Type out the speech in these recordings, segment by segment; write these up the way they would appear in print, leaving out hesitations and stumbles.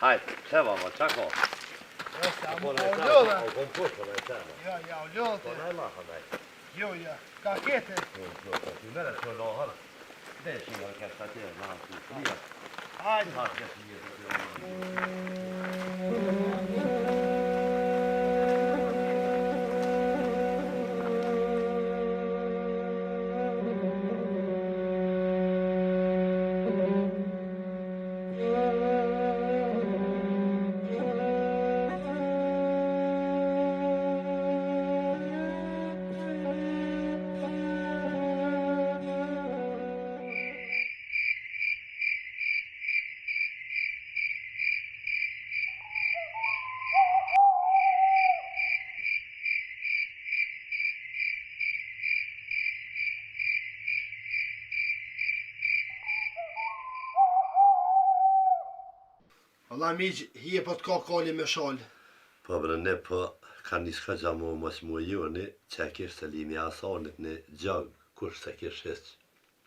Hajde, se vamo, čako. Ja, ljote. Jo, ja. Ka kete? Hajde. Allah miq, hije po të ka kali me shal. Po bre, ne po ka një s'ka gjamu mos mu joni, që kish të limi asanit në gjag, kush se kish hisq.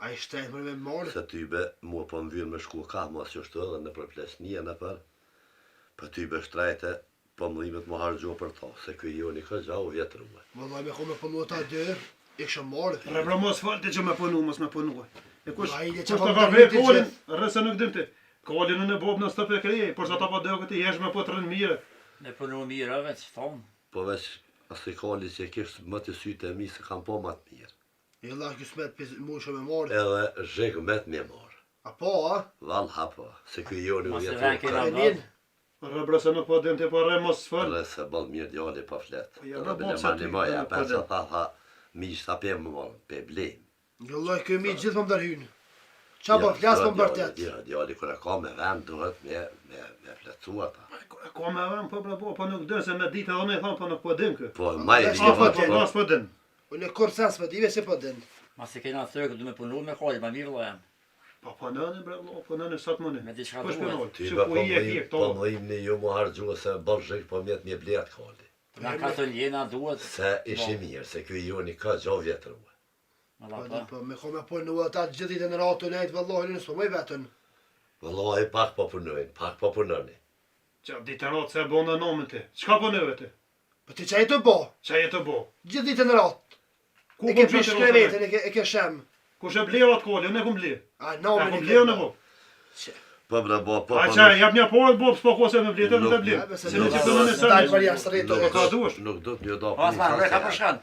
A i shtet për me marrë? Se tybe mua po mvyr me shku ka, mos që shtu edhe në për plesnija në për. Po tybe shtrajte, po mëllimet mu hargjo për ta, se kuj joni ka gjau vjetrume. Vëllaj me ko me punu ta dy, ishe marrë. Rebra mos falte që me punu, mos me punu. E kush Hajde, të që ka vej kolin, rëse nuk dimti. Kolin në bob në stëp e krije, por sa ta po deo këti jesh me po të rënë mire. Me punu mire, veç thonë. Po veç asë kali që kish më të syte e mi se kam po më të mirë. E Allah kësë me të mushë me marrë. Edhe zhek me të me marë. A po, a? Val hapo, se kuj joni u Mos e vjetru. ven kena Karenin? Rebra se nuk po dimti, po re mos fëll. Rre se bal mirë djali pa flet. Po ja, Edhe në bile bob se ma ty, një maja, po për dhe. që tha, miq ta pe më marë, pe blejmë. Jo Allah, këj mi gjithë më mdërhynë. Qa po flasë më mbërtet? Djali kër e ka me vend, duhet me fletsu ata. Ka me vëm, po bre, po nuk dën se me ditë edhe me thonë, po nuk po din kë. Po ma i Qa po vjetë, din? Pas po din. Unë e kur sens më dive se po din. Ma se kena thërë, du me punu me kali, ma mirë lojem. Po nënë, bre, po nënë sa të mëni. Me diçka Po duhet. shpinoj, ty që be ku i e kje po këto. mëllim një ju mu hargju se bal zhik po mjet një blet kali. Na katoljena duhet. Se ishi mirë, se kuj joni ka gjo vjetru. Po me ko me punu ata gjithë ditën në ratë të nejtë vëllohin nësë po më i vetën. Vëllaj pak po punojnë, pak po punoni. Qa ditë ratë se bo në nomën ti. Qka po nëve ti? Po ti qa i të bo? Qa je të bo? Gjithë ditën në ratë. Ku E ke prish krevetën, e ke shem. Kush e blevat koli, unë e kum ble. A, E nomen kum i ble unë e bo. Po bre, po A qa, jap një porët bo, s'po ko se me bletë, nuk e ble. Ja, Se në që të nuk në dalë për nësër. jashtë rritë. E ka duesh. Nuk do të një do Pas ma, bre, ka punu përshkan.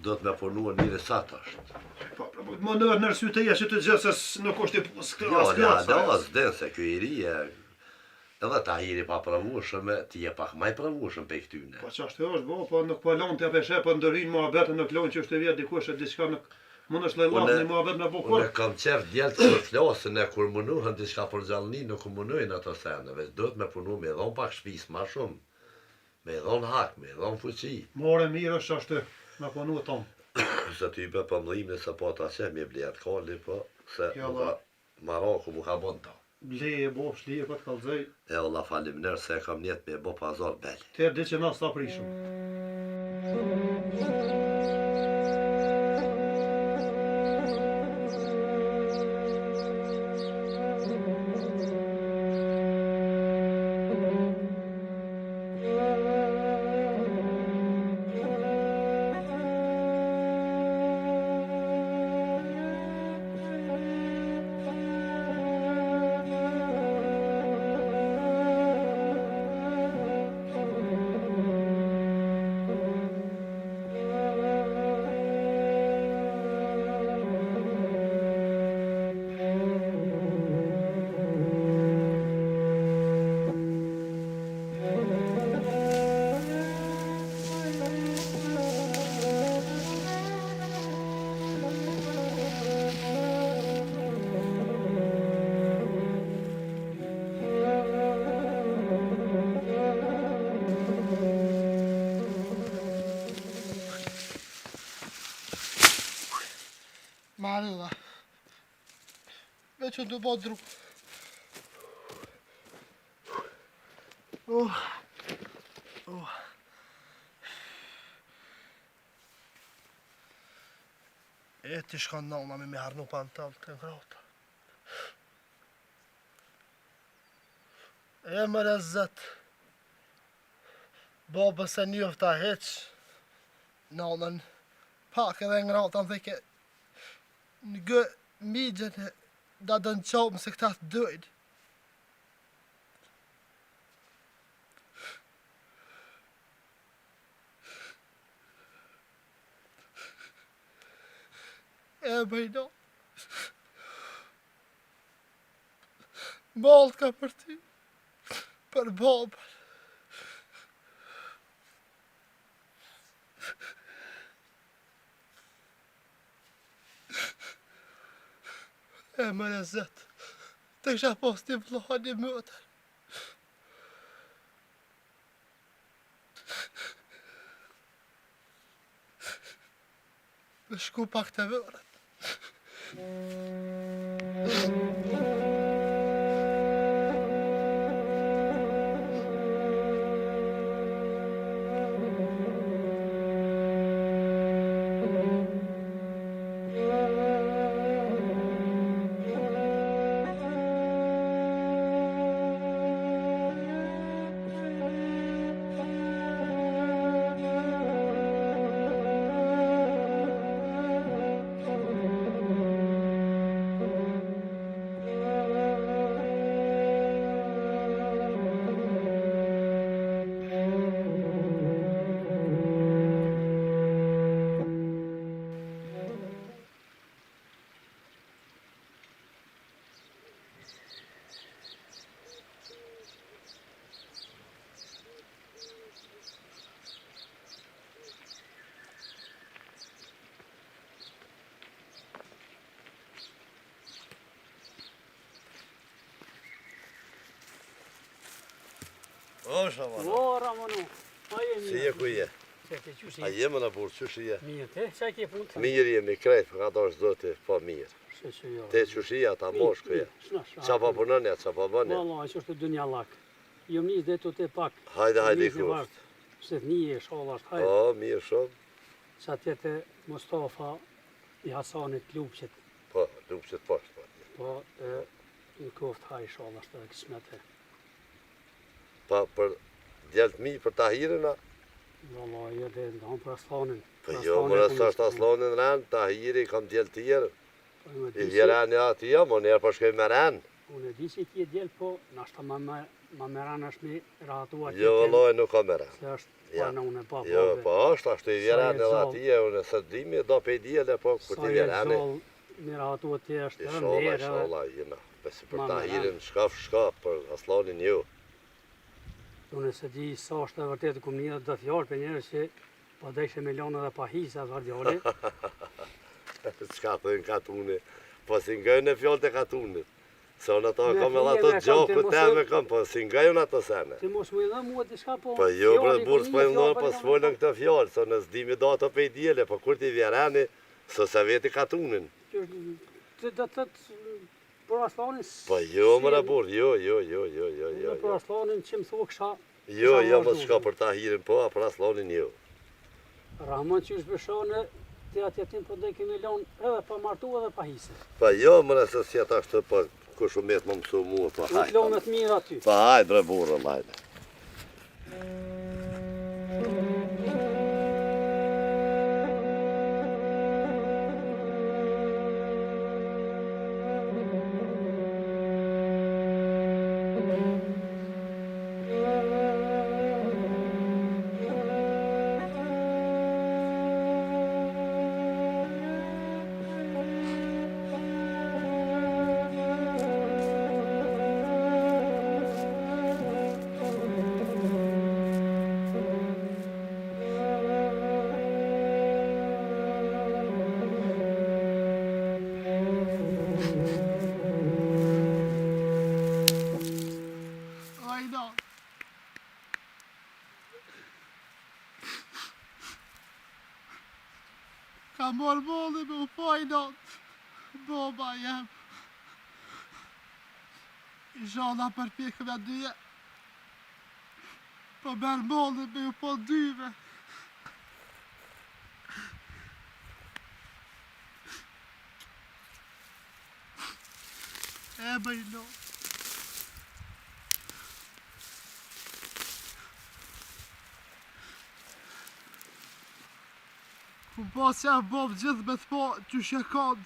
do të me punu njëre sa të është. Po, më nërë sy të jeshtë të gjithë, se nuk është i Jo, skras. da os den se kjo i ri e... Edhe ta hiri pa pravushëm, ti je pak maj pravushëm pe këtyne. Po që ashtë është, bo, po nuk po lonë të apeshe, po ndërrinë mua betën nuk lonë që është e vjetë dikush e diçka nuk... Mund është lejlatë një mua betë me bo Unë kur. kam qef djelë të flasën e kur munuhën diçka për gjallëni, nuk munuhin ato sene, veç do të me punu me dhon pak shpis ma shumë. Me dhon hak, me dhon fuqi. More mirë është ashtë, me ponu e tonë. Se ty be për mllimni se po ta që me blet kali, po se Jo, mu ka Maraku mu ka bon ta. Ble e bo, shli e këtë kalzej. E Allah falimner se e kam njet me bo pazar bel. Te di që na s'ta prishëm. Veç që du bo dru. E ti shkon nona me harnu pantal të ngrota. E më rezet. Babës e njofta heq. Nonën pak edhe ngrota në theke. Në gë migjen da dënë qomë se këta të dojnë. E bëjdo. Mallë ka për ty. Për babën. E më rezet. Të kisha pas një vlla një mëtër. Me shku pak të vërët. O, Shamana. O, Ramonu, a je Si mirë? je ku je? Se ke qyshi? A jemë në burë, qëshi je? Mirë, te? Qa ke punë të? Mirë jemi krejt, ka do është zoti, po mirë. Se që jo. Te qëshia, ta moshku je. Qa po punonja, qa po bënja? Valla, që është dunja lak. Jo mis dhe të te pak. Hajde, hajde i Nis e kusht. vart. Se të një e sholla është, hajde. O, mirë shumë. Qa tjetë Mustafa i Hasanit Lupqet. Po, lupqet poshtë. Po, në koft haj sholla është edhe kismete. Pa, për djeltë mi, për Tahirin, a? Valla, jo dhe ndonë për Aslanin. Po jo, më nësë është Aslonin rënë, Tahiri, kam djelë tjerë. I vjerani ati jo, më njerë për shkoj me rënë. Unë e di që ti e djelë, po, nashta ma meran është me rahatua Jo, loj, nuk kam me rënë. Se është Ja. pana unë e pa Jo, pove. po është, ashtu i vjerani edhe ati e, unë së dimi, do pe i djele, po, kur ti vjerani. Me rahatua ti është edhe Isholla, merë edhe isholla, jena. Pesi për Ma Tahirin, shkaf, për Aslonin jo. unë se di sa është e vërtet kum një dhe fjallë për njerës që po deshe me lonë edhe pa hisa të vardjali. Qka thënë katuni, po si ngajnë e fjallët e katunit. Se unë ato Me kam edhe fije ato me kam gjokë të për mos teme kam, po si ngajnë ato sene. Ti mos mu i dhe mua diçka po... Po jo, bre, fjalli burë kum s'po një i ndonë, fjallë po për s'folën këtë fjallë, se në zdimi do ato pe i djele, po kur ti vjerani, se veti katunin. Të do të për Aslanin... Po jo, mëra burë, jo. Për Aslanin që më thua kësha... Jo, kisha jo, më vazhdu. s'ka për Tahirin, po, a për Aslonin jo. Rahman që është bëshone, të atjetin po dhe kemi lonë edhe pa martu edhe pa hise. Po jo, mëra se si ata shtë, po, ku shumet më mësu mua, po Në të hajtë. lonë të mirë aty. Po hajtë, bre burë, hajtë. Ajda. Ka morë mollë me u fajnat. Boba jem. Inshallah përpjekëm e dyja. Po merë mollën me ju po dyve. E më i lo. Ku pas ja bov gjithë me thpo që shekon.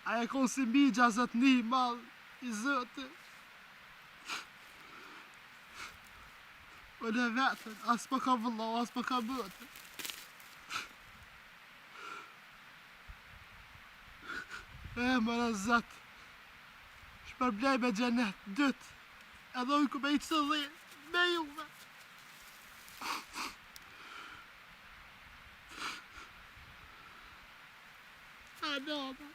A e kon si migja zëtni malë i zëti. O në vetën, as për ka vëllo, as për ka bëtë. E më rëzët. Shpërblej me gjenet, dytë. Edhe unë ku me i cëdhi, me juve. A nana.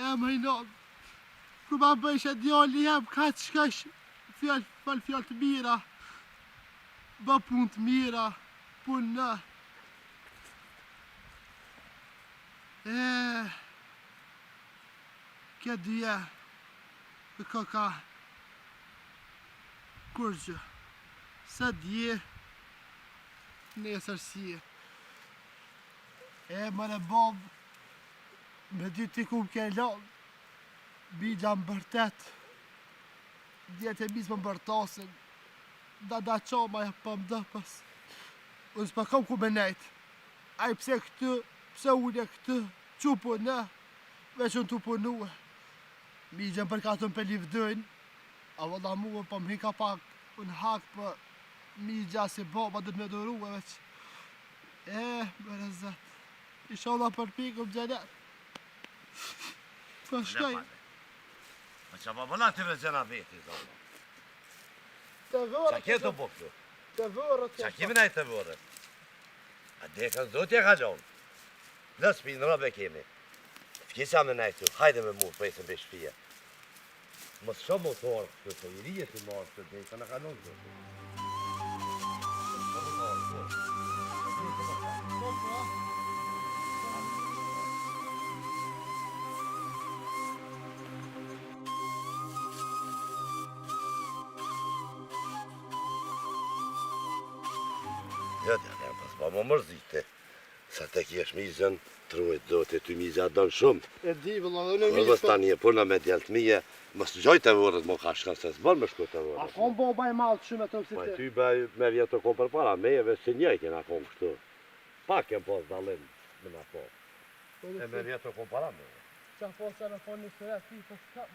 E më i nana. Ku ma bëjsh e djali jem ka të shkash fjall të mira. Bë pun të mira, pun në. Kja dyja, ka kur gjë, sa dje, nesër si. Më në bob, me dy t'i ku m'ke lanë, bigja më bërtet, djetë e misë më bërtasin, da qoma e për më dëpës. Unë s'pa kam ku me nejtë, aj pse këtë, pse unë e këtë, që punë, veç unë të punue. Bigja më përkatën për livdojnë, a vëlla mua për më hika pak, unë hak për migja si baba dhe të me doruve veç. Më rëzët, inshallah për pikëm gjenet. Për shkaj. Ma që pa bëna të vëzëna veti, zonë. Të vërët. Qa kje të bukë? Të vërët. Qa kemi najtë të vërët? A dekën zotje ka gjonë. Në spinë rëbe kemi. Fkisa me najtë tu, hajde me mu, prejse mbe shpia. Mos shumë më thorë, këtë i rije të marë të dekën në kanon të. Ja, pas pa më mërzite. Sa të kjesh mizën, truhet do të ty mizja donë shumë. E di, vëlla, unë e Mos tani e puna me djeltë mije, mos gjoj të vërët më ka shkan se s'bën me shku të A vërët. kom bo baj malë të shumë e të Ma kësi ty bëj me vjetë të kom për para, mejeve si njëjt jena kom kështu. Pak jem pas dalim me na po. E me vjetë të kom para mejeve. Qa po se në foni të e ti të s'kam.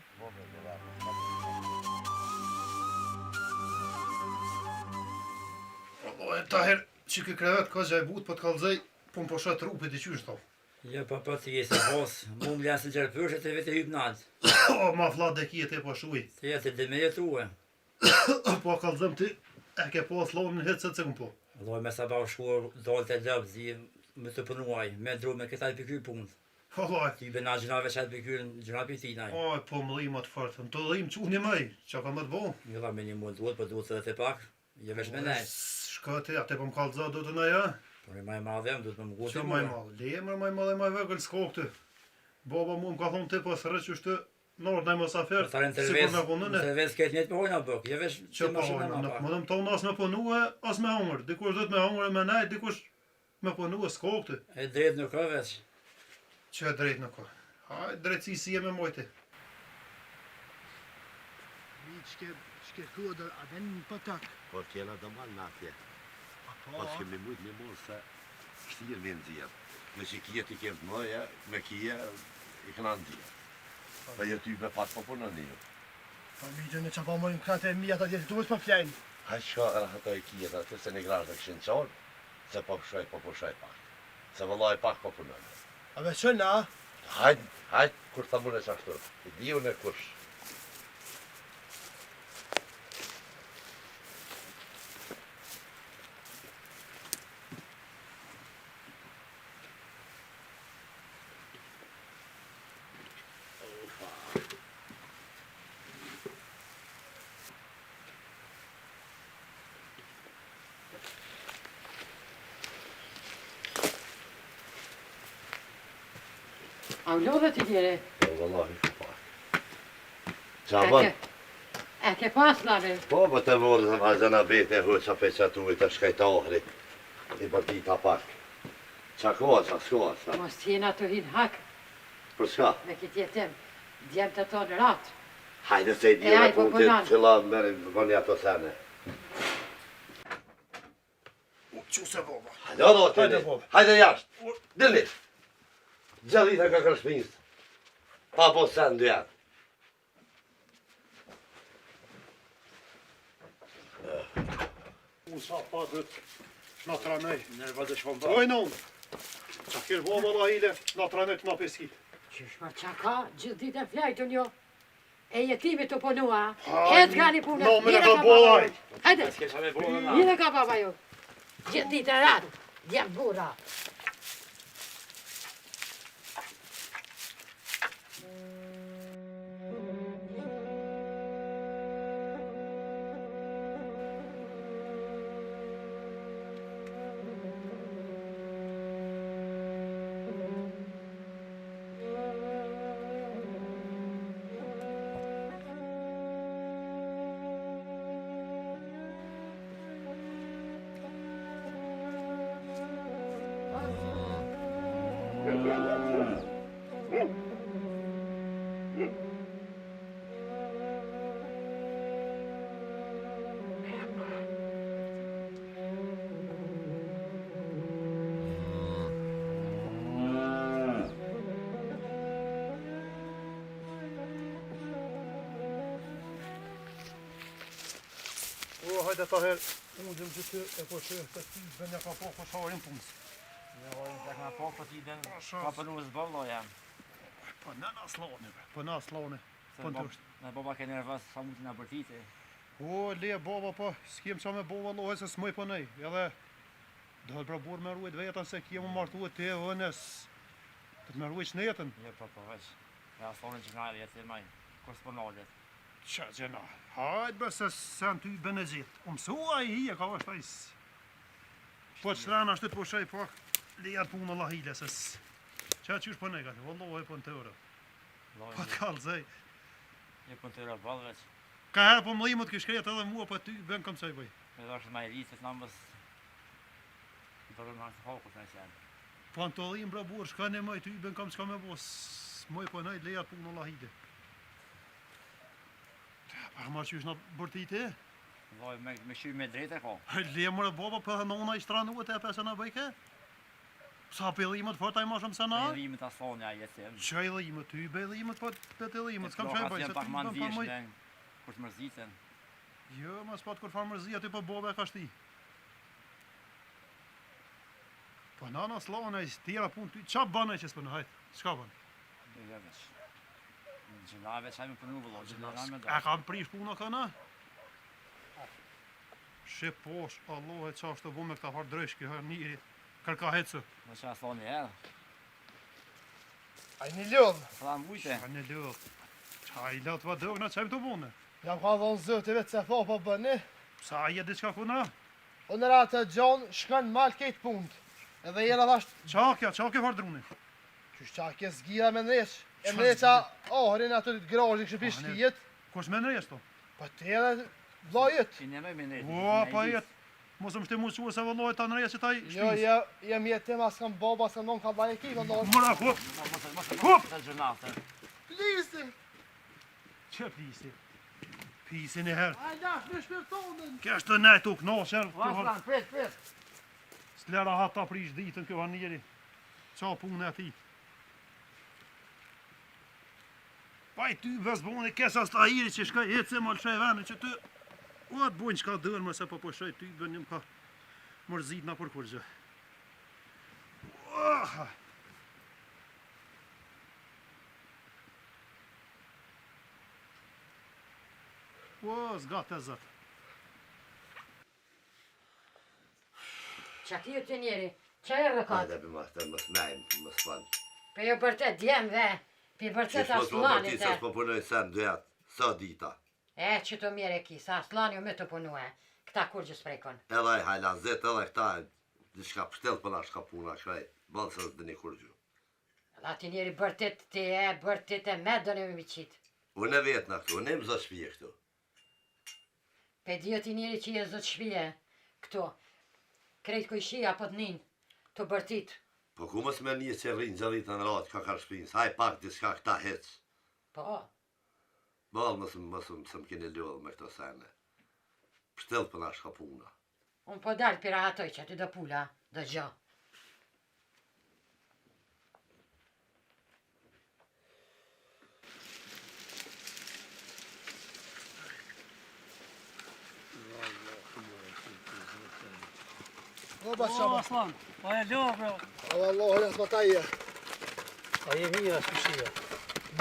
O, e taher, që kë krevet ka gjaj but, po të kalzej, po më poshat trupit i qysh tho. Ja, pa të jesë pas, mu më lasë gjerpëshe të vete hyp natë. O, ma flat dhe kje te po shuj. Të jetë dhe me jetue. Po kalzem ti, e ke pas lonë në hitë se këm po. Alloj me sa bau shkuar, dalë të lëbë, zi me të pënuaj, me dru me këtaj për kjoj punë. Olaj, Ti be na gjinave qatë për kjoj gjina për tinaj. o, po më dhim atë fartë, më të dhim që një mëj, që ka më të bo. Jo dha me një mund duhet, për duhet të pak, je vesh me nejtë. Shka ti, ate po më kalza do të në ja. Por e maj madhe, duhet me më guti Që maj madhe, leje mërë maj madhe maj vëgël s'ko këtë. Baba mu më ka thonë ti pas rëq është nërë nëjë mos afer, Tare në si kur me punën e. tërves këtë njëtë për hojna bëk, je vesh Që pa hojnë, nuk më dëmë tonë as me punue, as me hongër. Dikush dhët me hongër e me nejt, dikush me punue s'ko këtë. E drejt nuk ka veç. Që e drejt nuk ka. Haj, drejtësi si jeme mojti. Shke kodër, a den në pëtëk. Por kjena do malë në atje. Pas kemi mujtë me mërë se shtirë me nëzirë. Me që kje t'i kemë të mëja, me kje i këna nëzirë. Pa jetë ty me pak po punën një. Pa mi gjënë që pa mojnë kratë e mija të djetë, duhet pa flejnë. Haj shka rahatoj kje të atë se një grash dhe këshin qarë, se po pushoj pak. Se vëllaj pak po punën. A veçën, a? Hajt, kur të mune që ashtu. I di unë e kush. A më lodhe ti tjere? vallahi ku pa. Qa bën? E ke pas nare? Po, po të vorë të vazhëna bete, hëqa peqaturit të shkajta ohri. I bërtita pak. Qa koha, qa s'koha, qa? Mos t'jena të hinë hak Për shka? me këtë jetim. Djem të tonë ratë. Hajde se i E, dhjene hajde, po punë të punon. qëla merin bëni ato sene. Quse baba. Hajde, o do të Hajde, një. baba. Hajde jashtë. Dili. Gjallita ka kërshpinjës. Pa po sen dy janë. Unë sa pa dhët, shna tranej. Nerva të shpon pa. Ojnë unë. Qa kërë baba la hile, shna tranej të na peskit. Qysh ma qa ka, gjithë ditë e flajtën jo. E jetimi të punua. Hajde, Ecë gani punë. no, me Mire ka ka bollaj. baba jo. Hajde, S'ke me bollën na. mire ka baba jo. Gjithë ditë e ratë. Djem bura. O, hajde ta herë, unë gjëmë që ty e po shërë të ty, bënja ka po sharin punës. Ne vojnë të këna po ti den. shoh. Ka përnu zbollë jam. Po në aslone, bre, po në aslone. Po në tështë. Ne baba ke nervas sa mund të na bërtite. O, le baba po, s'kem qa me baba lohe se s'moj për nej, edhe do të prabur me ruajt vetën se kjemë martu e te vënes, të të me ruajt shnetën. Jo po veç. Ja thonë që na jetë maj. Kur s'po nalet. Qa gjena, hajtë bë se sen ty bënë e gjithë, u mësua i hije ka është ajs. Po të shtrena ashtë të po shaj pak, lejatë punë Allah hile, se qa qysh për nej gati, vallohi për në të ore. Po të kalë zej. Jo po të ra ball veç. Ka herë po mëllimët kësh kretë edhe mua për ty ben kam qaj bëj. Me dashë ma e rritë të nëmbës. Për në të hoku të nësjanë. Po në të dhim bra burë, shka një maj ty ben kam qka me bos, moj për nej lejatë punë Allah hile. Pa ma qysh në bërti ti? Vaj me shy me drejtë e ko. Le mërë baba për nëna i shtranuat e pesë në bëjke? Sa pëllimët fërtaj ma shumë se na? E rrimit as thonë ja jetë. Qaj limët, ty be limët, po të të limët, s'kam qaj bëj, se ty pak ma bën pa mëj. ndjesh kur të mërzitën. Jo, ma s'pat kur farë mërzia, ty po bobe e ka shti. Po nana slona i tjera punë, ty qa bënë që s'pënë, hajtë, s'ka bënë? Jo veç. Gjënave qaj me përnu vëllo, gjënave me E da. kam prish puna këna? Shqip posh, Allah e qa është të bu me këta farë dreshki, hërë njëri, kërka hecë. Në që a thonë e edhe. Ai një lëdhë. Pra mujte. Qa në lëdhë, qa i latë va dëgna, qajmë të bune? Jam ka dhonë zëtë vetë se fa po bëni. Sa a je diçka kuna? Unë ratë të gjonë shkën mal kejtë punët. Edhe jena thashtë, Qa ke farë druni? qysh qa ke zgjira me nreq. E nreqa ohrin ato të grozhi kështë pi shkijet. Kush me nërjes to? Po të edhe vlajët. Që një me nejtë. O, pa jetë. Mos më shti mu që se vëlloj ta nërjes që taj Jo, shpis. jem jetim, as kam baba, as kam non ka baje ki, vëllohet. Mëra, hop, Hop! Të gjënatë. Lisi! që plisi? Pisin e herë. A lash me shpirtonën. Kja është të nejtë u knoqër. Vazhdan, prit. S'lera hat ta prish ditën kjo hanjeri. Qa punë e ati. Pa i ty vëzboni kesa stahiri që shka jetë se malë shaj vene që ty o atë bojnë qka dërë më se po shaj ty bën një më ka mërzit na për kur gjë. O, zgatë e zëtë. Qa ki të njeri, qa e rëkat? Hajde për mas të më smejmë, më s'panë. Pe jo bërtet djem dhe, pe bërtet Qysh mos më aslanit bërti e. se s'po punoj sen dyat, sa dita. E, që të mire ki, sa aslani o me të punu e. Këta kur gjë sprejkon. Edhe i hajlazet, edhe këta, diçka pështel për na shka puna, shkaj, balë se s'dë një kur gju. Ati njeri bërtit ti e, bërtit e me do në me qitë. Unë e vetë në këtu, unë e më zë shpije këtu. Pe di ati njeri që je zot shpije këtu. Krejt kojshia po të nin, të bërtit. Po ku mos me një që rrinë gjërit në ratë, ka shpinës, haj pak diska këta hecë. Po, Balë mësë më keni ljohë me këto sene. Pështelë për nashka puna. unë po dalë pira atoj që aty do pula, do gjo. O, ba shaba. Aslan, pa e lo, bro. O, Allah, e nësë bataje. A je mirë as kushia.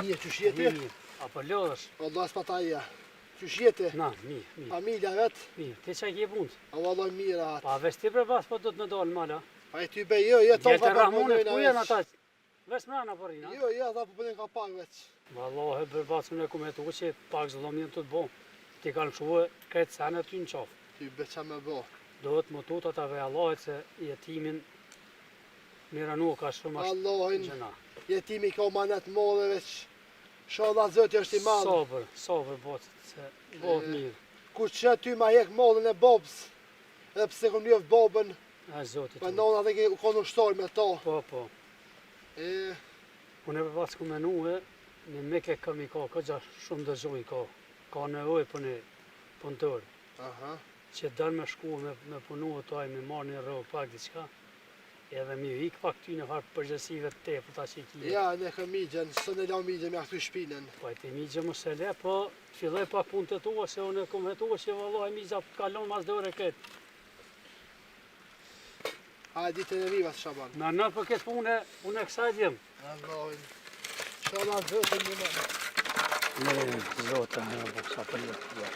Nije, që shjeti? Mirë. Apo lodhësh? Allah, së bataje. Që shjeti? Na, mirë. Familja vetë? Mirë. Ti çaj ke punë? O, Allah, mirë atë. Pa vesh ti për pas po do të më dalë mala. Pa e ty be, jo, tonë Gjetë Rahmonit ku janë ata? Vesh mrena po rina. Jo, ata po përnin ka pak veç. Vallahi për basën e kumetu që pak zëllomjen të të bo. Ti kanë shuë këtë sene ty në qafë. Ty be qa me bo. Dohet më tut atave Allahit se jetimin miranu ka shumë ashtë Allahin, gjëna. jetimi ka manet modhe veç. Sholla zëti është i madhë. Sabër botët, se botë mirë. Ku që ty ma jek modhen e bobës. Edhe pse kom njëf bobën, E zotit. për nona dhe u konë ushtor me to. Po. E, Unë e për pas ku menue, në Mekë kam i ka këgja shumë dëgjoj ka. Ka nevoj për një punëtor. aha. Që dërë me shku me punu e taj, me marrë një rrugë pak diçka. Edhe mi ik pak ty në farë përgjësive të te, për ta që i kje. Ja, ne këm migjen, së ne lau migjen me aktu shpinën. Po e ti migje më se le, po filloj pak punë të tua, se unë e kom hetua që vëllohi migja kalon mas dore këtë. Ha, ditën e rivas, Shaban. Me në për këtë punë, unë e kësaj djem. Allahin. Sholla zëti një me. Ne, zotë, në buksa për jetë.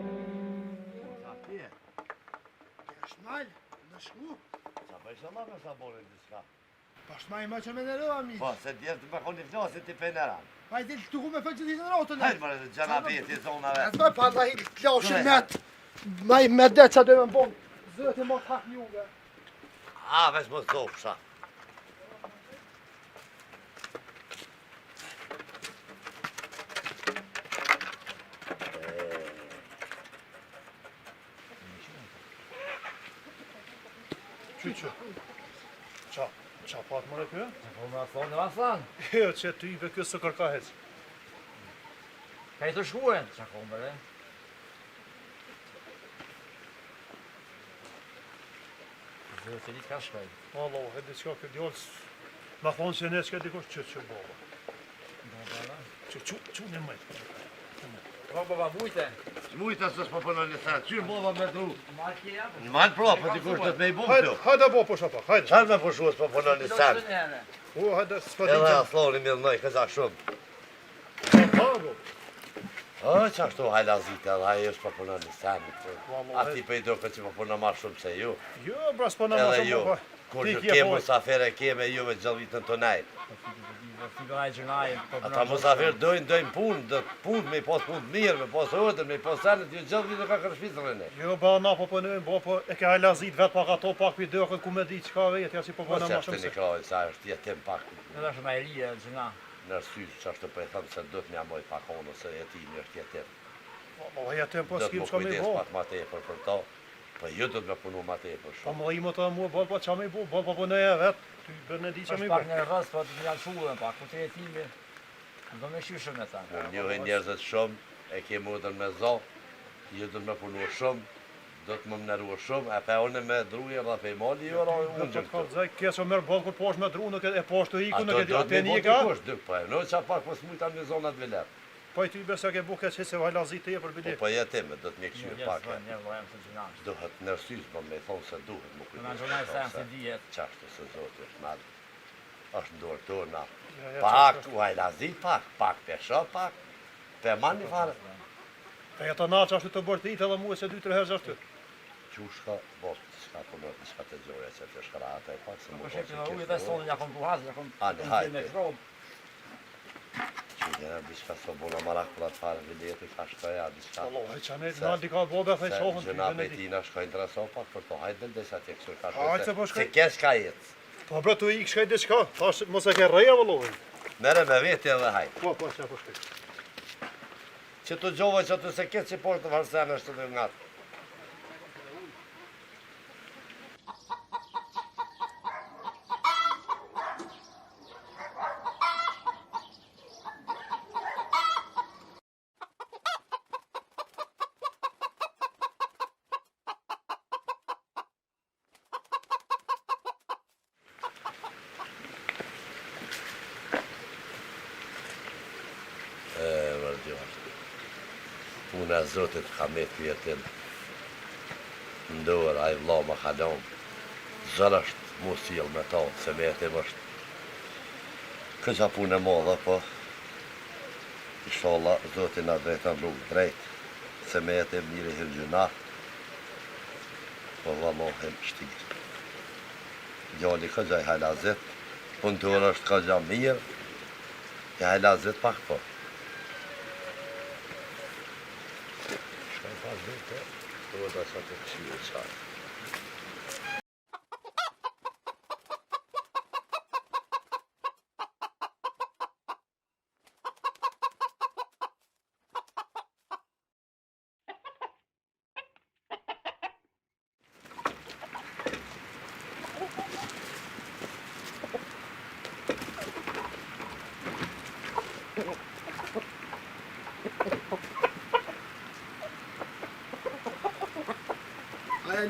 Sa pje, është malë, në shku. sa për shëma me sa bore diska. Pa shmaj ma që me në rëva mi. Po, se djerë të me koni flasit të peneran. Pa i dilë të ku me fëgjë të në rotën. Hajtë mërë të gjana veti zonave. Atë më pa Allah i klashin met. Ma i me dhe që dojme më bon. Zëti më të hak njuve. A, veç më zofësha. Qyqë. Qa pat më kë? Po më thonë Aslan. Jo, që ty be kjo së kërka hec. Ka i të shkuen, që komër, e? Zërë të ditë ka shkaj. Allah, e diçka këtë djallës. Ma thonë që ne s'ka dikosh që baba. Që në mëjtë. Po, baba, bujte. Mujta së s'po përnë një thërë, qyrë bova me dru. Ma kje Në malë pro, për t'i kush të të me i bumë Hajde, kjo. hajde bo po shapak, hajde. Qarë me pushu s'po përnë një thërë. O, hajde, s'pa Edhe di a thoni mirë nëj, këza shumë. që. O, që ashtu hajlazite edhe ajo është po përnë një thërë. Ati për i do këtë që po përnë ma shumë se ju. Jo, bra, s'pa në ma Edhe ju, shumë. kur Ti që kje ke po. musafere keme juve gjëllitën të nej. Fikaj gjënaj. Ata musafir dojnë punë, dhe punë, me i pas punë mirë, me pas ordër, me i pas senet, ju gjëllë vitë ka kërshpizërën e. Jo, ba, na po pënojmë, bo, po e ke hajlazit vetë pak ato, pak për dëkët ku me di që ka vetë, ja si po Po përna që ma është shumë një se. krajë, sa është jetim pak Edhe është me e lije, gjëna. në rësysh që është për e thëmë se do të mja moj pak onë, se jetimi është jetim. Po, jetem, po, Do të s'kim më që ka me kujdes bo. pak ma tepër për to, po ju do të me punu ma tepër Po, shumë. më imo të mua, bo, po, qa me bo, bo, po, pënoj e vetë, ty bërë në di që me është bo. pak në rrës, po të mjanë shuën pak, ku të jetimi. Do me shyshën me ta. Në njohi njerëzit shumë, e ke mundën me zo, ju do të me punu shumë, do të më mneru shumë, e pe une me druje dhe pe mali ju ora Unë unë që të ka gjëmë. zaj, kjesë o merë bëllë kur poshtë me dru, nuk e poshtë të iku, Ato nuk e di, do të atë me një bo ka. të kush, dy po e, në që pak pos mujta në zonat vilet. Po i ty besa ke buke që se hajlazit të e për Po bile. po jetime, do të me këshirë pak e. Një lojem se gjëna. Duhet nërsysh, po me thonë se duhet më Në kujdes. gjënaj sen se dijet. Qashtu se zotë është madhë. është ndorë tona. Ja, ja, Pak, qashtu. u hajlazit pak pesho pak, pe mani fare. E jetë na që ashtu të bërtit edhe mu e se 2-3 herë ashtu. Që qushka, bos, s'ka punë, s'ka të gjoja që të shkarata e pak se më Po shekë ujë dhe sonë ja kom buhaz, ja kom Hajde, hajde. me shrob. Që njëra diska së bona marak për atë farë videti ka shkoja, diska. Wallahi çane naldi ka bobe fe shohën ty Gjëna Benedikt. petina shkoj intereso pak për to, hajde del desa tje kështu ka Hajde, se po Se shkoj. kes ka jetë. Po bra tu ik shkoj diçka. Tash mos e ke rreja vallahi. Mere me veti edhe hajde. Po çfarë po shkoj. Që të gjova që të se kes që por të varsen është të ngatë. Puna e Zotit ka me të jetin. Ndorë, a i vla ma kalon. Zër është mu s'jel me ta, se me jetim është. Këqa punë e madhe, po. Inshallah, Zotin na drejton rrugë drejt. Se me jetim njëri hirgjuna. Po vallohem shtirë. Gjalli këgja i halazit. Punëtur është këgja mirë. I halazit pak po. Shkaj pas dhute, duhet da sa të këshirë qaj.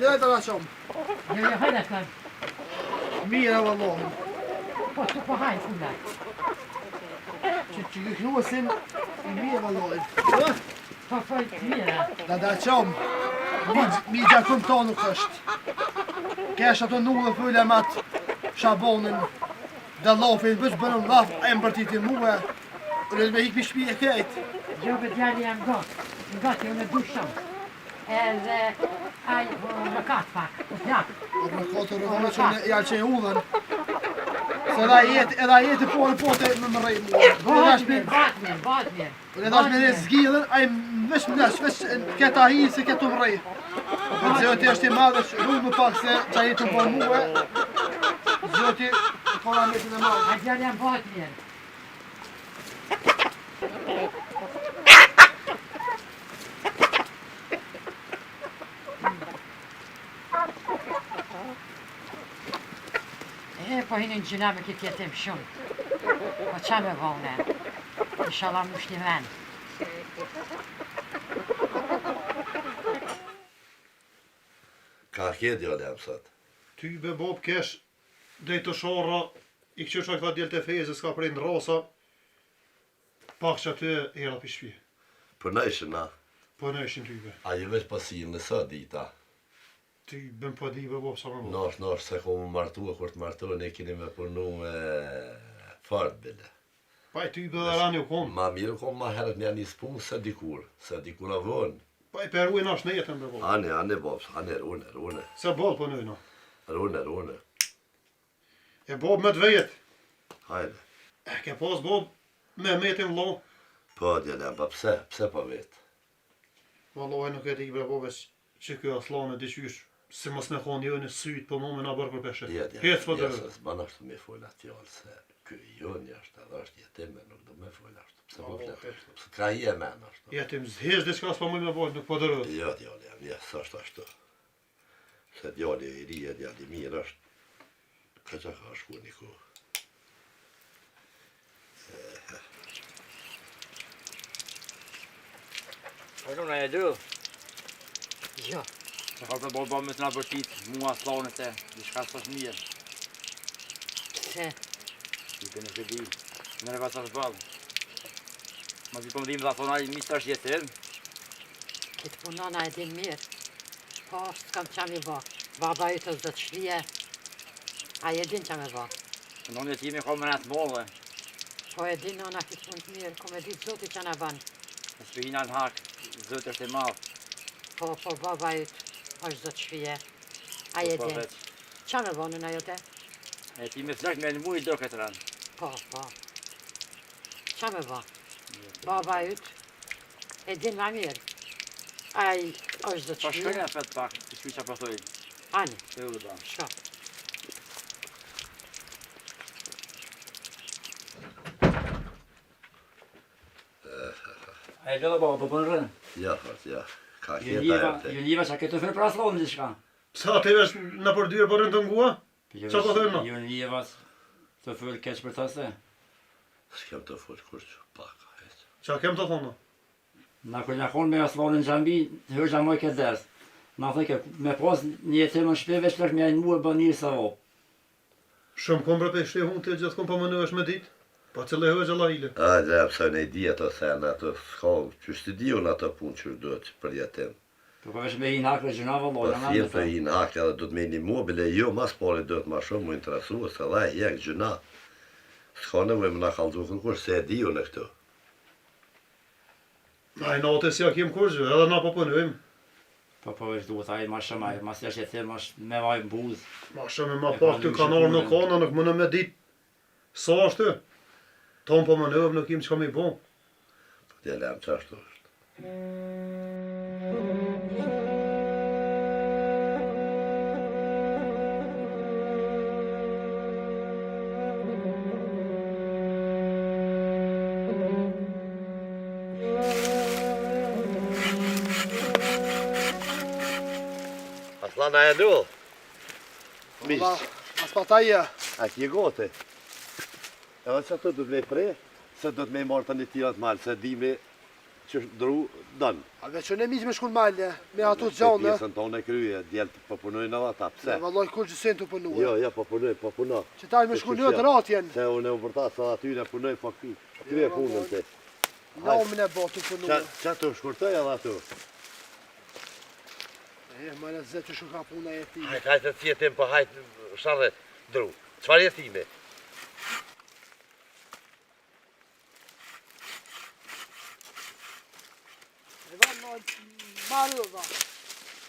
Lejt ala qom. Jo, hajde kër. Mira vallahi. Po, që po hajnë kula. Që këknuasin, mira vallahi. Po, mira. Da qom. Mi gjakun to nuk është. Kesh ato nullë pëlle mat shabonin. Da lafin, bësh bënën laf, e më bërtiti muhe. Unë me hikmi shpi e krejt. Jo, be djali jam gati, unë e dusham. Edhe, aj, më katë pak, plak. Në kote rëvone që në jalë që e udhen. Se edhe a jetë po në pote më rrej mua. Bat mirë. Unë dash me dhe zgjidhen, a i vesh më dash, vesh këta hi se këtu më rrej. Zoti është i madhe, rrugë më pak se qa jetë më bon muhe. Zoti, kona metin e madhe. A djali jam bat mirë. Po hinin gjina me këtë jetim shumë. Po qa me vone? Inshallah më shni ven. Ka kje djale jam sot. Ty be bob kesh drejt të shorra, i këqyr që këta djelë të fejë, s'ka prej në rasa, pak që aty era për shpi. Për në ishë na, Po në ishin ty be. a ju veç pasin në së dita. Ty bëm po di be bob sa më bob. Nosh, se ku më martu, kur të martu, ne keni me punu me fart bile. Pa i ty be dhe rani u kom. Ma mirë kom ma herët një një spun se dikur a vonë. Pa i peru i nash në jetën be bob. Ane, bobs, ane, rune. Se bob po nëjna. Rune. E bob me të vejet. Hajde. E ke pas bob me metin vlo. Po, djale, pa pse pa vetë. Vallahi nuk e di be bob që kjo aslane diqysh. Se mos me thonë jo në syt, po mu me na bërë për peshe. Hec po të rrë. S'ban ashtu me fola tjallë, se ky joni është edhe është jetime, nuk do me fola ashtu. Pse po flet ashtu, pse ka i e men ashtu. Jetim zhez diçka s'pa mu me bojt, nuk po të rrë. Jo, djali, jam, s'është ashtu. Se djali i ri e djali mirë është. Këqa ka shku një ku. Po shumë në e du. Jo, Se ka për boba me të nga bërtit, mua slanët e, diçka s'është mirë. se, I të në që di, në reva sa shbalë. Ma zi po më dhimë dhe thona, mi së është jetim. këtë punona e din mirë. Po, s'kam qa mi bo. Baba ju të zë të shlije. A e din qa me bo. Në në jetimi ka më në të mollë, Po e din nona këtë punë të mirë, kom e ditë zoti që na banë. në shpihina në hak, zëtë është e malë. Po, baba ju është zot shpije. A e din. Qa me vonën ajo te? E ti me flak me në mujë do këtë ranë. Po. Qa me vo? Baba yt e din ma mirë. Ai është zot Pa shpije. shkënja fet pak, të shkuj qa pëthojnë. Ani, Të u da. shko. A e lëdhe baba, po për në rënë. Ja, ja. Ka Ju kjeta e te. njiva që a këtë fërë pra slonë në shka. Sa të vesh në përdyrë për rënë të ngua? Qa po thënë? Ju njiva të fërë keq për të se. S'kem të full kurç, pak. Qa kem të thonë? Na kër në konë me aslonë në gjambi, të hërë gjamoj këtë dersë. Na thëke, me pas një jetë më shpeve, shlek me ajnë muë bë njërë sa vo. Shumë kom për peshte hunë të gjithë kom për më në është me ditë. Pa që lehë gjëlla ile. A, dhe pëse në i di ato sen, ato s'ka, që shtë diun ato punë që duhet për jetim. Po përveç me i në hakë gjënava, Po lo, janë thjem anë të i në hakë edhe du të me një mobile, jo, mas pari duhet ma shumë mu interesu, se dhe jek gjëna. S'ka nevoj më na kaldu kërkur, se e diun e këtu. A i natë si ja kem kurgjë, edhe na po punojmë. Po përveç duhet ajë ma shumë ajë, mas jashtë jetim, me vaj buzë. Ma shumë ma pak të kanarë në kana, nuk më në me ditë. Sa është? Tonë po më nëvë, nuk im që kam i bon. Djelem që ashtu është. Aslana e du? Mish. As pa ta je. A ki goti? Edhe që ato du të me prej, se du të me marrë të një tirat malë, se di me që dru dënë. A veç në miq me shkun malë, me ato Se gjanë. pjesën tonë e kryje, djelë të pëpunojnë edhe ata, pse? Vallaj kur gjësen të punua. Jo, ja, pëpunoj. Që ta me shkun në të ratjen. Se unë e u përta, sa aty në punoj, po kry e punën të. Namën e botë të punua. Qa të shkurtoj edhe atu? Ma në zetë që shuka puna e ti. Hajtë të tjetim, po hajtë sharre dru. Qfar jetime? E va në marëva.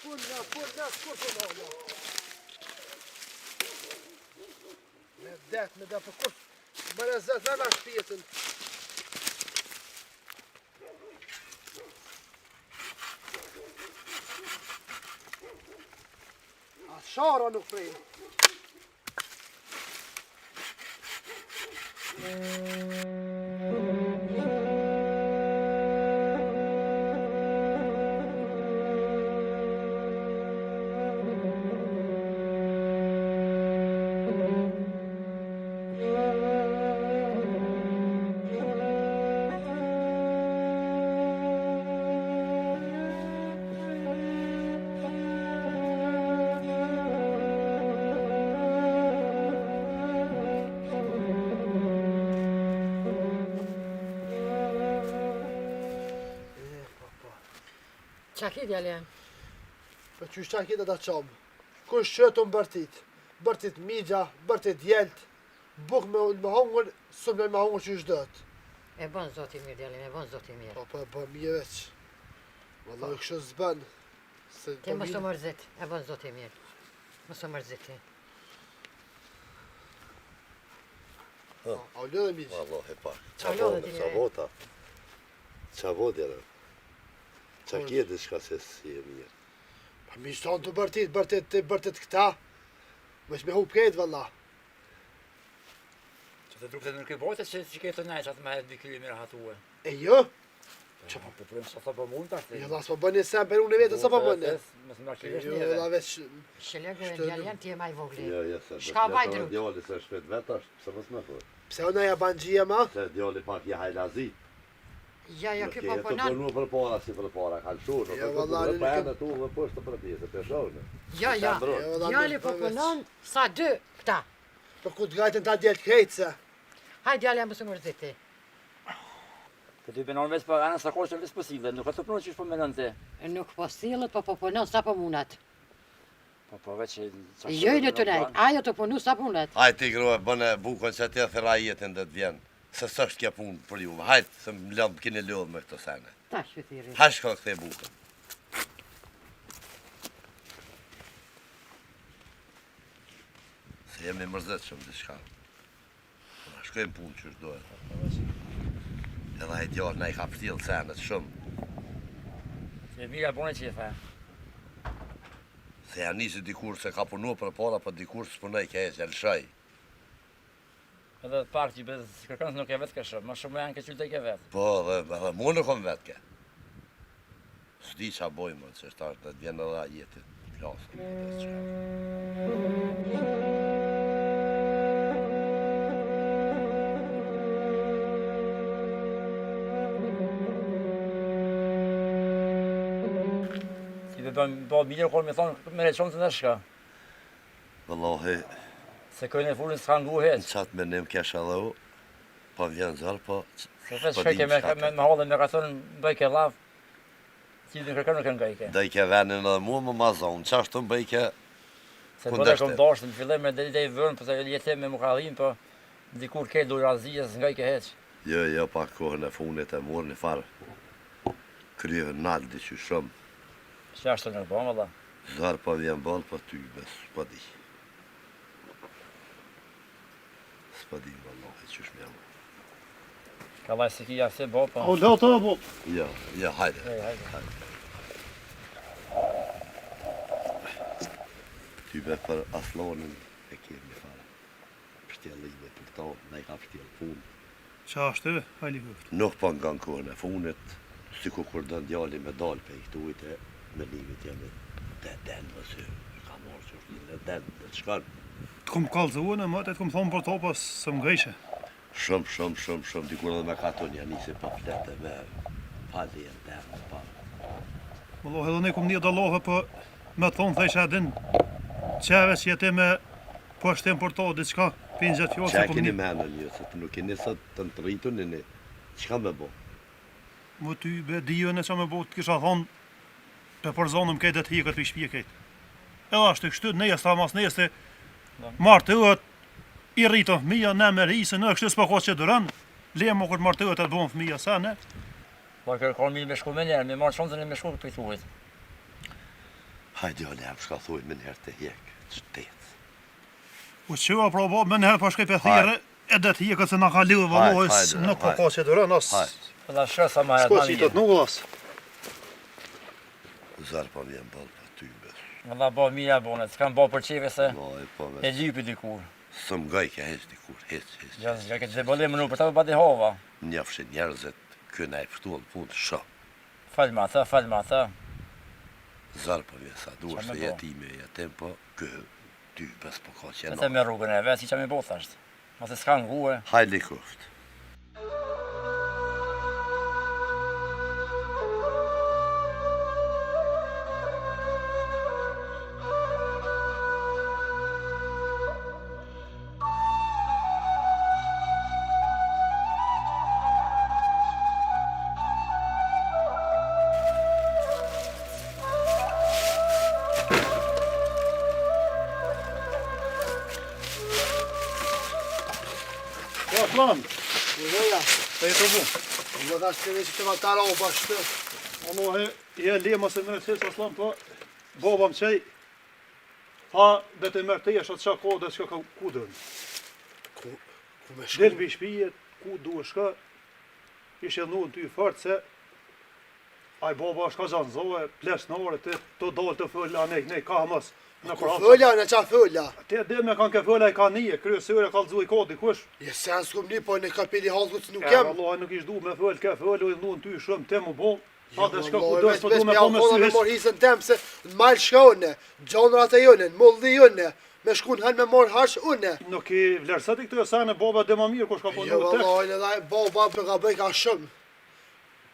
Punë, s'kur të në. Me det, për kur. Ma në zetë në shpjetën. Shara nuk prej. Qa ki djale? Për që shqa kita da qamë. Kush qëtu më bërtit migja, bërtit jelt, buk me hongër, sëmë me hongër që shdët. E bon zoti mirë djale, e bon zoti mirë. Po, bë mirë veç. Valla kështë zbën. Ti mos të mërzit, e bon zoti mirë. Mos të mërzit ti. A lëdhe migjë. Wallahi pak. Qa lodhe ti Qa njëre? vota? Qa vodjera? Qa kje dhe shka se si e mirë? Pa migjë tonë të bërtit këta. Mësh me hup këtë valla. Që të drukët në këtë bote që këtë nejë që atë me 2 kilometra hatuë. E jo? Që po përëm sa të për mund të ashtë. Jo, la s'po bëni sem për unë e vetë, sa po bëni? Mësë më kilesh Jo, njëve. la veç. Shëlegë e djale janë ti e maj vogli. Jo, jo, se Shka vaj drut? djali se shpet vetë është, pse mos me thot. Pse unë ja ban gjia ma? Se djali pak je hajlazi. Ja, ja, Nuk ky e po të punon. punu për para si për para, kanë shurë. Jo, vallahi, Pa nuk e në tu dhe poshtë për pjesë, për shonë. Ja, ja. Jo, valla, Djali po veç. punon sa 2 këta. Për ku të gajtën ta djelë krejtë se. Haj djale mos të mërzit ti. Të ty benon veç për anës akosh të veç posile, nuk ka të punon që shpo menon të. Nuk po sillet, po punon sa po munat. Po veç që... Jo në të nejt, ajo të punu sa punat. Hajtë ti grua, bëne bukën që ti thera jetën dhe të vjenë. Se s'është kja punë për juve. Hajtë, se më lëmë kini lodhë me këto sene. Ta shqytiri. Hajtë shko këthe bukën. Jemi mërzitshëm diçka. Na shkojmë punë që dohet. Edhe ai djalë na I ka ftillë senet shumë. Se mira bune që e fa. Se ja nisi dikur se ka punu për para, për dikur s'punoj ke e lëshaj. Edhe të parë që bez kërkon nuk e vetë ka shumë, më shumë janë ke qylte ke vetë. Po, edhe mu nuk kom vetë ke. S'di qa bojmë, që është ashtë të vjen edhe a jetit. Plasën. Si be bëjmë mirë kur me thonë me reqonë të në shka. Vëllohi, Se këjnë e furin s'ka ngu heq. qatë menim kesh edhe u, po vjen zërë, po... Se vetë shkajke me hodhe me ka thonë bëjke laf, që dhe kërkën nuk e ngajke. Dhe I ke venin edhe mua më mazonë, qashtu më bëjke... Se të dhe kom dashtë, në fillim me dhe I vërnë, përse jetem me mukadhin, po dikur ke do razijës ngajke heq. Jo, pa kohën e funit e murë një farë. Kryve naldi që shumë. Që ashtë të nuk bëmë, Allah. Zërë po vjen balë, po ty bes, po di. S'po di, vëllohi, që shmjallë. Ka laj se kija se bo, po. O, la ta, bo. Ja, hajde. Hajde. Ty be për aslonin e kemi fare. Pështjellime për to, ne I ka pështjell punë. Qa është e, hajli këftë. Nuk po nga në kohën e funit, si ku kur dën djali me dalë pe I këtujt e me limit jemi den mësë, ka morë që është në den, dhe të shkanë. Të kom kalëzuën e më, të kom thonë për to pas së më gëjshe. Shumë, dikur edhe me katon janë nisi pa flete me pali e den, pa. Mëllohi edhe ne kom një dallohe për me thonë thejsh din qeve që jeti me pështim për to, diçka, pinë gjatë fjallë Që se e kom keni një. menën një, se të nuk keni sot të në të rritun një, qka me bo? Më ty be dijo në që me bo të kisha thonë pe për zonëm kejt dhe të hi këtë për shpje kejt. Edhe ashtë të kështu, nejes ta mas nejes të martë të ëhet I rritë fëmija, ne me rrisë, në kështu s'pa kohë që dërën, le më këtë martë të ëhet e të bënë fëmija, sa ne. Po kërkon mirë me shku me njerë, me marë shonëzën e me shku për I thuajt. Hajde, ole, jam shka thuj me njerë të hjek, qëtet. U qëva pra bo, me nëherë pa shkej për thire, edhe të hi këtë se në ka lidhë vëllohës, hajde, nuk po hajde. ka që dërën, as... Hajde, Edhe shë sa ma e S'ko ma që I mirë. të të nuk as. zërë po vjen balë për ty bes. Valla bo mija bone, s'kam bo për qeve se Vaj, po e bes. lypi dikur. Së më gaj ke heç dikur, heç. Ja këtë zebolim më nuk për ta për bati hova. Njafshin njerëzit, këna e pështuan punë shumë. Falma ata. Zërë po vjen sa duar Qa me se bo? jetime jetim, po kë ty bes po ka Nëse qenë. me rrugën e vetë, si qa me bo thasht. Mase s'ka ngue. Hajli kuft. Ja, plan, Ujoja, të e të bu. më dash të ne që të vatara o bashkë. Allohe, je lema se me qësë aslan, po, babam qej, ha, dhe të mërë të jesha të qa ko dhe që ka ku dërën. Ku me shku? Del për shpijet, ku du shka, ishe nu në ty fërtë se, aj baba është ka zanzohe, plesnore, të dalë të fëllë, nej, ka mës, në Ku kërhatës. fëlla, në qa fëlla? Te dhe me kanë ke fëllë, aj ka nije, kryesëre ka lëzu I ka dikush. Je sen s'kum një, po në kapeli halkut s'nuk Ja, jem. Allah, nuk ish du me fëllë, ke fëllë, u nu në ty shumë, te më bo, ha dhe shka ku Vallai, dës, po du me ja po me kolla me syhes. mor hisën tem se në malë shka une, gjonrat e jone, në mulldi jone, me shkun hën me mor hash une. Nuk I vlerësat I këtë sene, baba dhe ma mirë, kush ka po Jo, në tek. vallaj, në daj, baba për ka bëj ka shumë.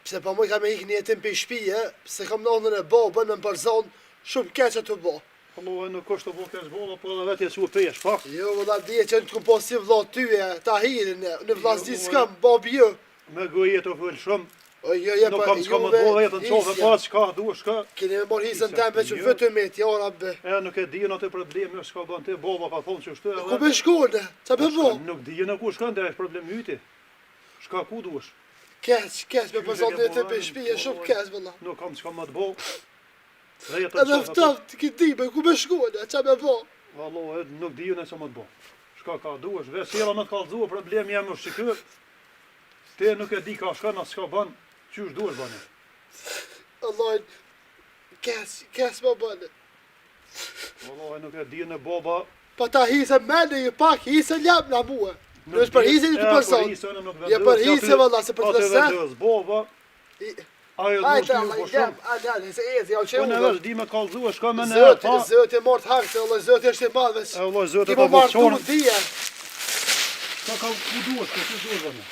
Pse pa moj ka me ikë një jetim për shpije, pse kam nonën e babën me më përzon, shumë keqe të bo. Allah, nuk është të bo kesh baba, po edhe vetë jetë që u pesh, pak. Jo, valla, dje që në të po si vlla tyje, ta hirin, në vlasni Jo, s'kam, babi jo. Me gëje të fëllë shumë, O, jo, je nuk pa, kam s'ka më të bo vetën qove, pa s'ka, du shka. Keni me mor hisën Isha, tem veç jo. vetëm me tja, rabbe. E nuk e dijen atë probleme, s'ka bën te, baba ka thonë që shtu Ku me shkone, qa me bo? Nuk dijen e ku shkën, dhe është problem yti. Shka ku dush? Kes, me përzon një jetim për shpije, shumë kes, valla. Nuk kam s'ka më të bo. Dhe jetën Edhe qove, ftaf të këtë dime, ku me shkone, qa me bo? Vallo, nuk di unë se më të bo. Shka ka duesh, vesela më të kallëzua, problemi jam është shikë. Te nuk e di ka shkon as çka bën, qysh duhesh bani. Allah, kes më bënë. Vallo, nuk e di në baba. Pa ta hisë mene ju pak, hisë lem na mua. Në është për hisë një të person. Je për hisë valla, se për të lëse. Baba. Ajo Ajde, duhet Allah, të i lem, ajde, se ezi, ja u që unë u. vesh di me kallëzua, shka më në pa. Zëti e mort hak, se Allah, zëti është i madh veç. Allah, zëti Ti më marrë tu dhije. Shka ka ku duhesh, ku duhesh bani.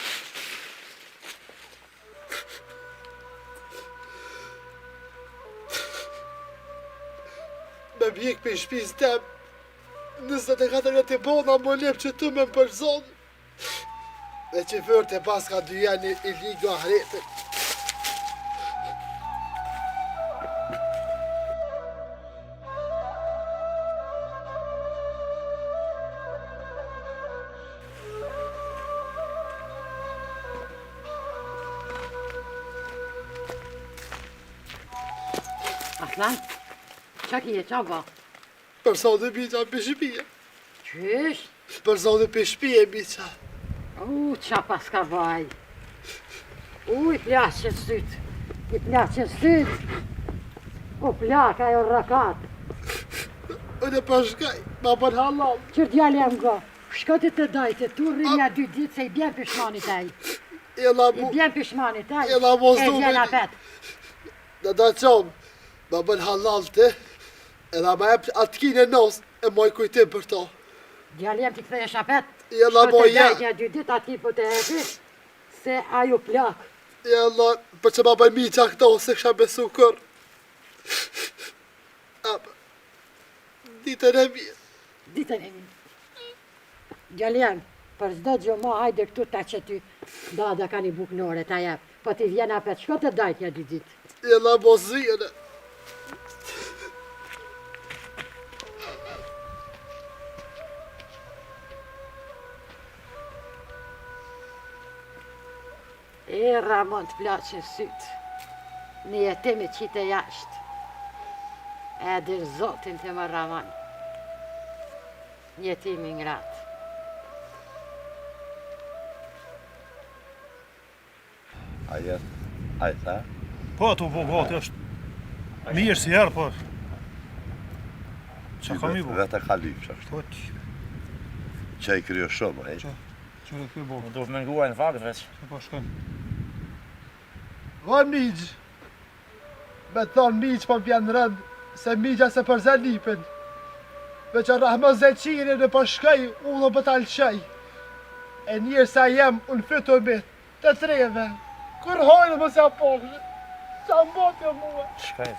Me vjek për shpiz tem. 24 jetë i bona më lep që tu me më përzon. Dhe që vërte pas ka dy janë i ligë ahretin. Aslan, qa kje, qa ba? Për sa dhe biqa për shpije. Qysh? Për sa dhe për shpije biqa. Qa pas ka vaj? I plaqën syt. I plaqën syt. O plak, ajo rakat. Unë e përshkaj, ma për halal. Qër djali jam go. Shkoti të dajte, tu rrinja 2 ditë se i bjen pishmani taj. E la I mu, bjen pishmani taj. E la mos E du vjen me- apet. në da qomë, ma bën halal të, edhe ma e atë kine nos, e moj kujtim për to. Djali jam t'i kthejesh apet. E la Shkoti mo të ja, dajtja 2 ditë, ati po të hepi. Se ajo plak. e la, për që ma bën mi qa këto, se kësha besu kër. Apë, ditën e mirë. Ditën e vinë. Djali jam, për zdo gjë ma hajde këtu ta që ty dada ka një buknore ta jep. Po ti vjen apet, shko të dajtja 2 ditë. E la mos zhjene. E Ramon të plaqë sytë, në jetimi qite jashtë, e dir zotin të më Ramon, në jetimi ngratë. Ajta. Po ato po gati është mirë si herë, po. Qa kam i bo? Vetë ka lypë që është. Po që Që i kryo shumë, e? rëtë këj bo? Do të më nguaj në fakt veç. Se po shkën. O migjë, me thonë migjë po m'pjen rënd, se migja se përzen lipin. Me që rahmë zeqiri në përshkaj, unë për talqaj. E njërë sa jem, unë fytu mit, të treve. Kur hojnë më se apokshë, qa më botë jo mua. Shkaj.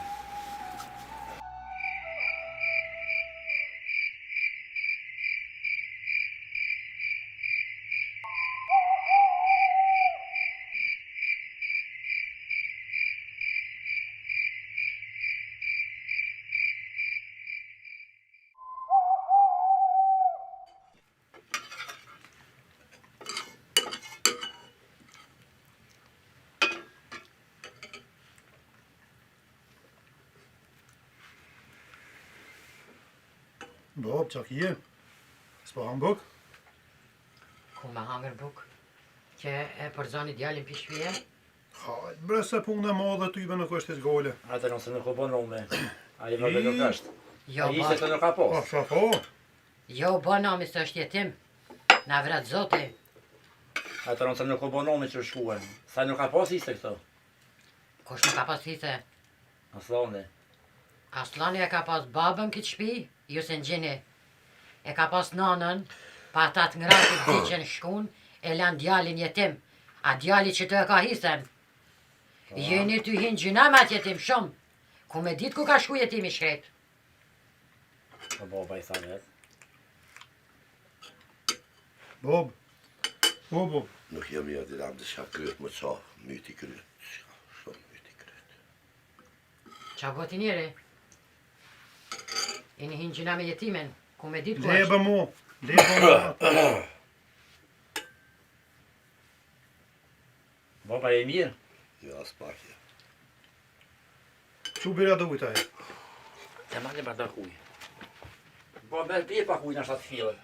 Bob, qa kje? S'po ham buk? Ku me hangër buk, që e përzoni djalin për shpije, Hajt, bre se punë e madhe ty be nuk është i gole. Atë nëse nuk u bën ume. Ai vëllë nuk është. jo Ai ishte ba, të nuk ka Po, pas. shafo. jo ba nami së është jetim, na vret zoti, Atë nëse nuk u bën ume që shkuën. Sa nuk ka pas ishte këto. kush nuk ka pas hise. Aslane. Aslani e ka pas babën këtë shpi, ju se në gjini. E ka pas nanën, pa ta të ngratit diqen shkun, e lan djalin jetim. A djali që të e ka hisen. Jeni të hinë gjina me atë jetim shumë. Ku me dit ku ka shku jetimi shkret. Po baba i sa vet. Bob. O, Bob. Nuk jam jo dilam të shka kryet më qa, myti kryet. Shumë myti kryet. Qa boti njeri? E një hinë gjina me jetimin, ku me dit ku Lebe është. mu. Lebe mu. Baba e mirë. Jo, as pakja. Që bërja dujt aje? Të marrë për të kuj. Po me pi pa kujna shtat fillën.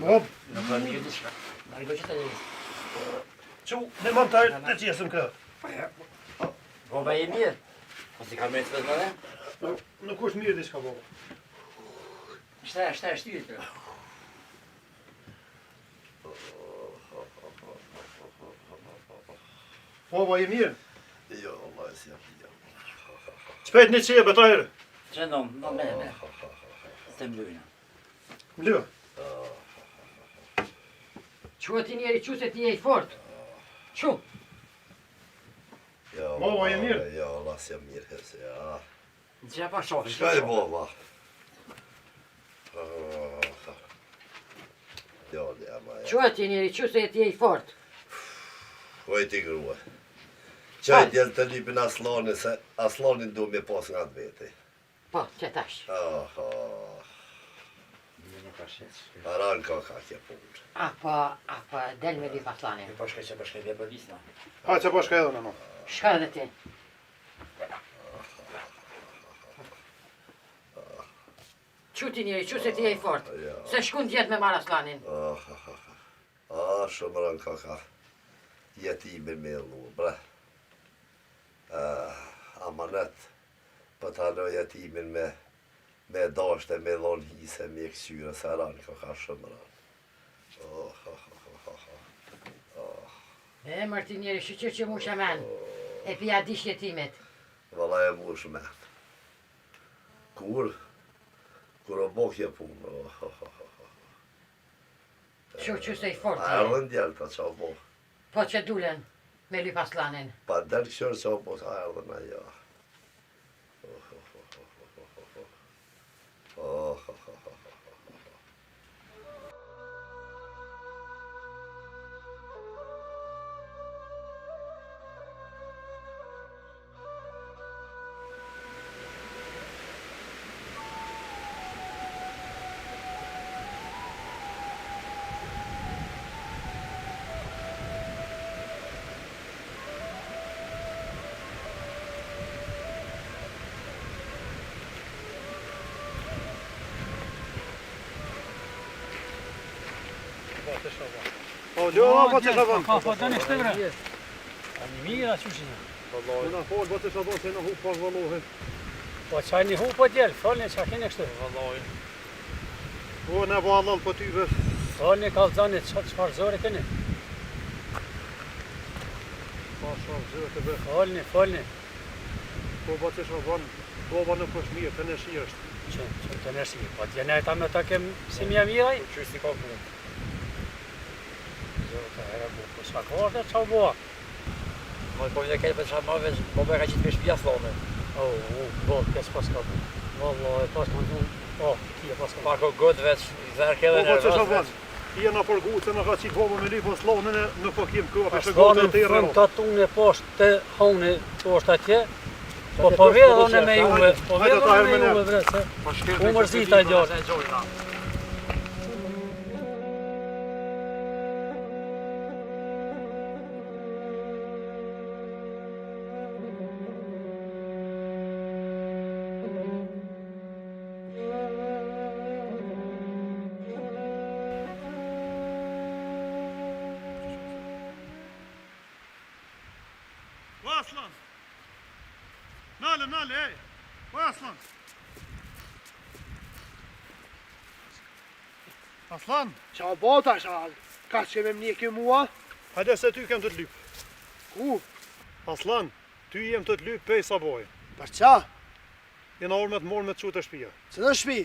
Bob, Nuk ka një diçka. Na i do që të lejë. çu, ne montaj të qesëm këtë. Boba e mirë. Po si ka me të vetë më dhe? Nuk është mirë diçka boba. Shta e shtyrë të. Boba e mirë. Jo, Allah, si jam pija. Shpejt një qe, betajrë. Që në me. Të mlujna. Mlyo. Qu ti njeri qu se ti je i fort. Qu. Jo, Baba, je mirë? Jo, Allah, si jam mirë, hese, ja. Që pa shofi. Shka e baba? Jo, dhe ama, ja. Qu ti njeri qu se ti je i fort. Oj ti grua. Qaj djelë të lipin aslani, se aslanin du me pas nga të veti. Po, që tash. Aran ka kje punë. Apo, del me dy paslanin. Po shkaj vje bëllisna. Ha, që bashka edhe në no. Shka dhe ti? Qu ti njeri qu se ti je i fort. Se shkun djetë me marr aslanin. Shumë rën ka jetimin me lu, bre. Amanet, për të alo jetimin me dashte, me dhon hise, me kësyre, se rën ka shumë rën. E mërë ti njeri shqyqyr që mu shaman. E pia dish jetimet. Valla e mu shmen. Kur o bokje punë. Qu se i fort A je. erdhën djelë ta qa bo. Po që dulen me lyp aslanin. Pa del këshërë qa bo ta erdhën ajo. Po, jo, po të shabon. Po, do në shtë bre. A një mira që që në. Në folë, po të shabon, se në hu pas valohet. Po qaj një hu po djelë, falni që a kene kështu. Po, ne po allal po tyve. Falni kalzanit qëfar zore kene. Po, shumë, zërë të be. Falni. Po, po të shabon, boba nuk është mirë, të në shi është. Që të nërsi, po t'jenajta me ta kem si mja miraj. Që si ka punë. Zotë e herë bu, po s'ka karte qa u boa. Moj po vjen këtë për shamave, po ka qitë me shpia thonë. Bo, kes pas ka bu. Valla, e pas ka në ti e pas ka bu. Parko godë veç, verke Po, edhe po të nervos shabon. veç. Jena për gutë, në ka qitë boba me lipo slonin e nuk po kim kua, për shë Aslanin gotë të i frëm rëno. të tunë e poshtë të hauni poshtë atje. Po po vedhë unë me juve, po Hajde, vedhë ta unë me herë me juve ne. bre, se Po shkirë u mërzita i djarë. O Aslan! Nale, ej! O Aslan! Aslan! Qa bo ta shal? Ka që me mnjeki mua? Hajde se ty kem të t'lyp. Ku? Aslan, ty jem të t'lyp pej saboj. Për qa? Jena orë me të morë me të qu të shpia. Se në shpi?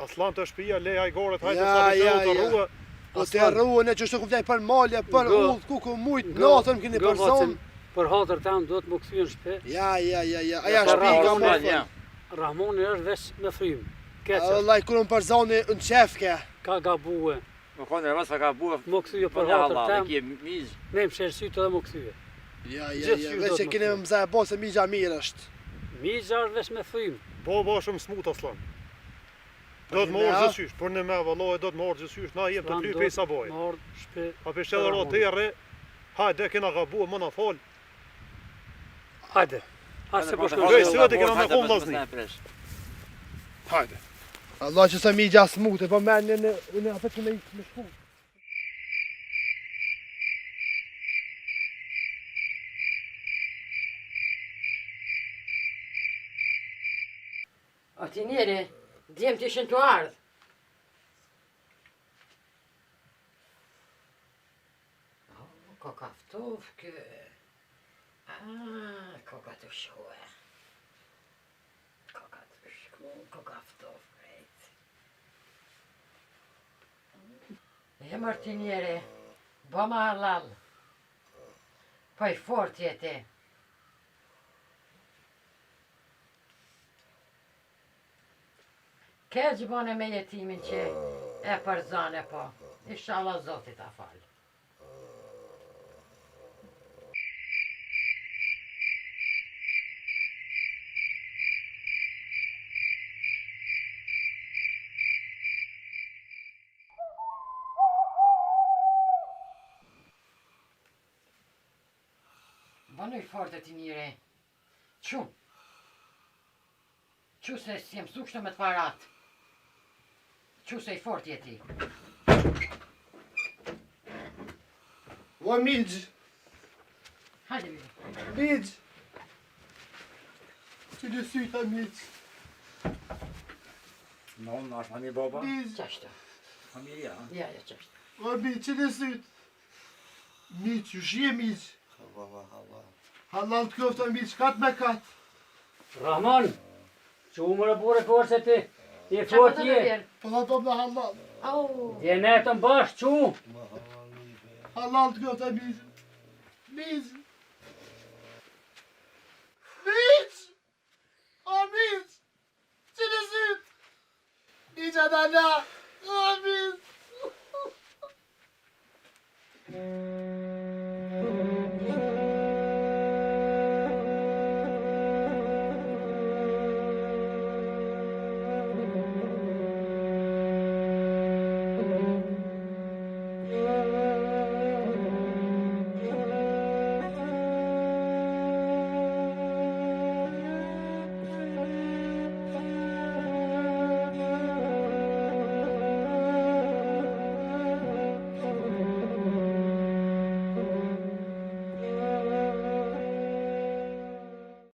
Aslan të shpia, lej hajgoret, hajde Ja, sa të ja, qërë të ja. rruë. Po të rruën e që shtu këmëtej për malje, për Go. ullë, ku ku mujtë, natën kini për zonë. Për hatër tam do të më këthy në shpe. Ja. Aja për shpi ka Rahmoni, më fërë. Rahmoni është veç me frymë. Keqa, Allah i kurën për zonë në qefke. ka gabue. Më konë nervos ka bua. Më këthyje Po për një hatër Allah, tam, me kje miz. me më shërë sytë edhe më këthyje. Ja, Gjithë veç do e të kini më me mëza e bo se migja mirë është. Mizha është veç me frymë. Boba shumë smut, Aslan. Do të më një orë me, gjësysh, për në me vallohet do të më orë gjësysh, na jem të Aslan t'lyp do pej të saboj. më ardhë shpe. A për shedhe ro të erë, hajde kena gabu, më na fol. Hajde, As se po Hej, shkoj. sot e kena me kom vllazni. Hajde. Allah që sa mi gjas mute, po menë në atë që me shku. O ti njeri, djemë të ishin të ardhë. Koka ftuf kë. Koka të shkue. Koka të shku, koka ftuf krejt. E mërë ti njeri, bo ma halal. Po i fort jeti. Ke gjibone me jetimin që e përzane po. Inshallah Zotit a falë. Banuj forte ti njëre. Qu se si jem sukshtë me të parat. Qu se i fort jeti. O Migj, Hajde bile. Migj. Që në syta Migj, Non, nash mami baba. Migj. Qashtë. Familja. Ja, qashtë. O Migj, që në syt. Migj, që shje Migj. Halal të kofta Migj, kat me kat. Rahman, që u mërë bure forë se ti e fort je. Po da do me halal. Au. Ti e netën bashkë që. Halal të kofta Migj. Migj. Migj. O Migj. Që në syt. Migj adana. O Migj.